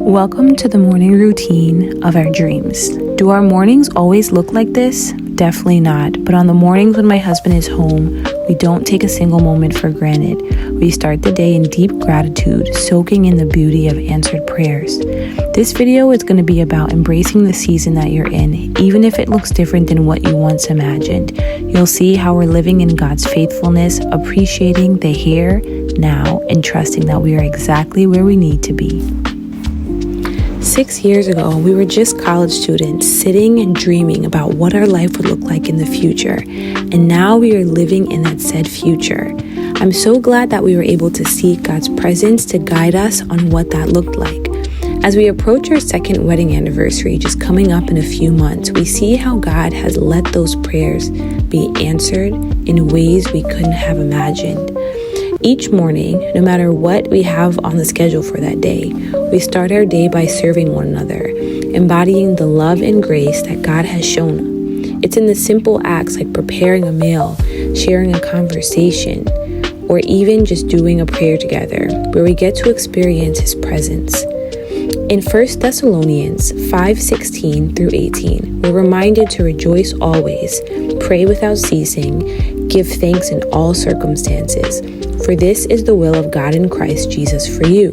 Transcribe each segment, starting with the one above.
Welcome to the morning routine of our dreams. Do our mornings always look like this? Definitely not. But on the mornings when my husband is home, we don't take a single moment for granted. We start the day in deep gratitude, soaking in the beauty of answered prayers. This video is going to be about embracing the season that you're in, even if it looks different than what you once imagined. You'll see how we're living in God's faithfulness, appreciating the here, now, and trusting that we are exactly where we need to be. 6 years ago, we were just college students sitting and dreaming about what our life would look like in the future. And now we are living in that said future. I'm so glad that we were able to seek God's presence to guide us on what that looked like. As we approach our second wedding anniversary, just coming up in a few months, we see how God has let those prayers be answered in ways we couldn't have imagined. Each morning, no matter what we have on the schedule for that day, we start our day by serving one another, embodying the love and grace that God has shown. It's in the simple acts like preparing a meal, sharing a conversation, or even just doing a prayer together, where we get to experience His presence. In 1 Thessalonians 5:16 through 18, we're reminded to rejoice always, pray without ceasing, give thanks in all circumstances, for this is the will of God in Christ Jesus for you.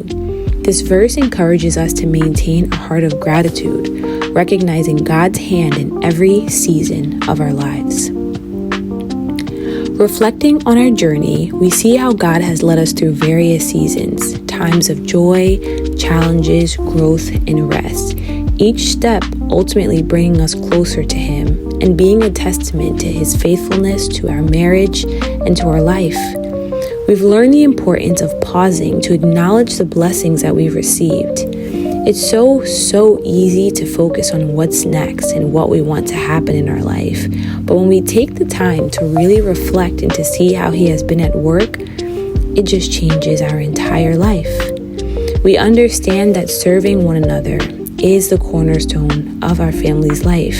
This verse encourages us to maintain a heart of gratitude, recognizing God's hand in every season of our lives. Reflecting on our journey, we see how God has led us through various seasons, times of joy, challenges, growth, and rest. Each step ultimately bringing us closer to Him and being a testament to His faithfulness to our marriage and to our life. We've learned the importance of pausing to acknowledge the blessings that we've received. It's so easy to focus on what's next and what we want to happen in our life. But when we take the time to really reflect and to see how He has been at work, it just changes our entire life. We understand that serving one another is the cornerstone of our family's life.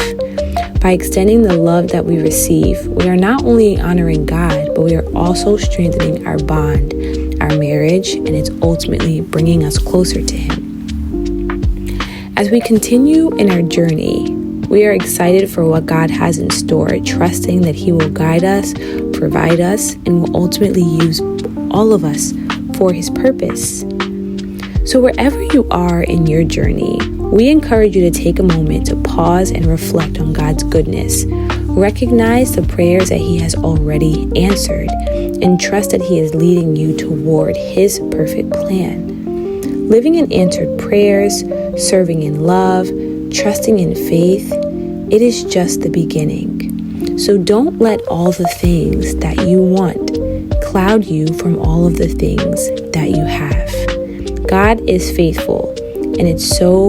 By extending the love that we receive, we are not only honoring God, but we are also strengthening our bond, our marriage, and it's ultimately bringing us closer to Him. As we continue in our journey, we are excited for what God has in store, trusting that He will guide us, provide us, and will ultimately use all of us for His purpose. So wherever you are in your journey, we encourage you to take a moment to pause and reflect on God's goodness. Recognize the prayers that He has already answered and trust that He is leading you toward His perfect plan. Living in answered prayers, serving in love, trusting in faith, it is just the beginning. So don't let all the things that you want cloud you from all of the things that you have. God is faithful, and it's so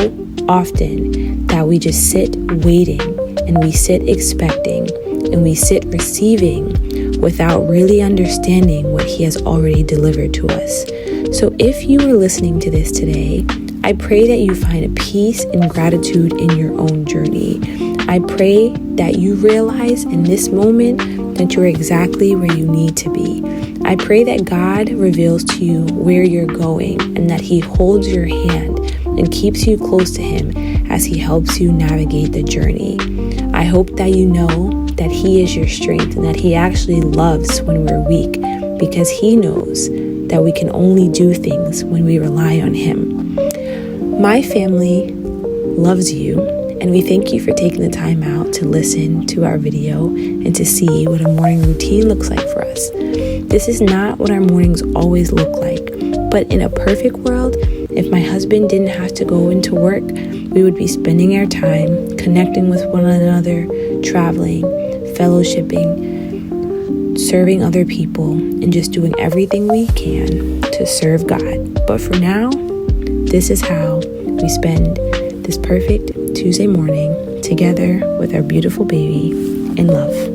often that we just sit waiting and we sit expecting and we sit receiving without really understanding what He has already delivered to us. So if you are listening to this today, I pray that you find a peace and gratitude in your own journey. I pray that you realize in this moment that you're exactly where you need to be. I pray that God reveals to you where you're going and that He holds your hand and keeps you close to Him as He helps you navigate the journey. I hope that you know that He is your strength and that He actually loves when we're weak, because He knows that we can only do things when we rely on Him. My family loves you, and we thank you for taking the time out to listen to our video and to see what a morning routine looks like for us. This is not what our mornings always look like, but in a perfect world, if my husband didn't have to go into work, we would be spending our time connecting with one another, traveling, fellowshipping, serving other people, and just doing everything we can to serve God. But for now, this is how we spend this perfect Tuesday morning together with our beautiful baby in love.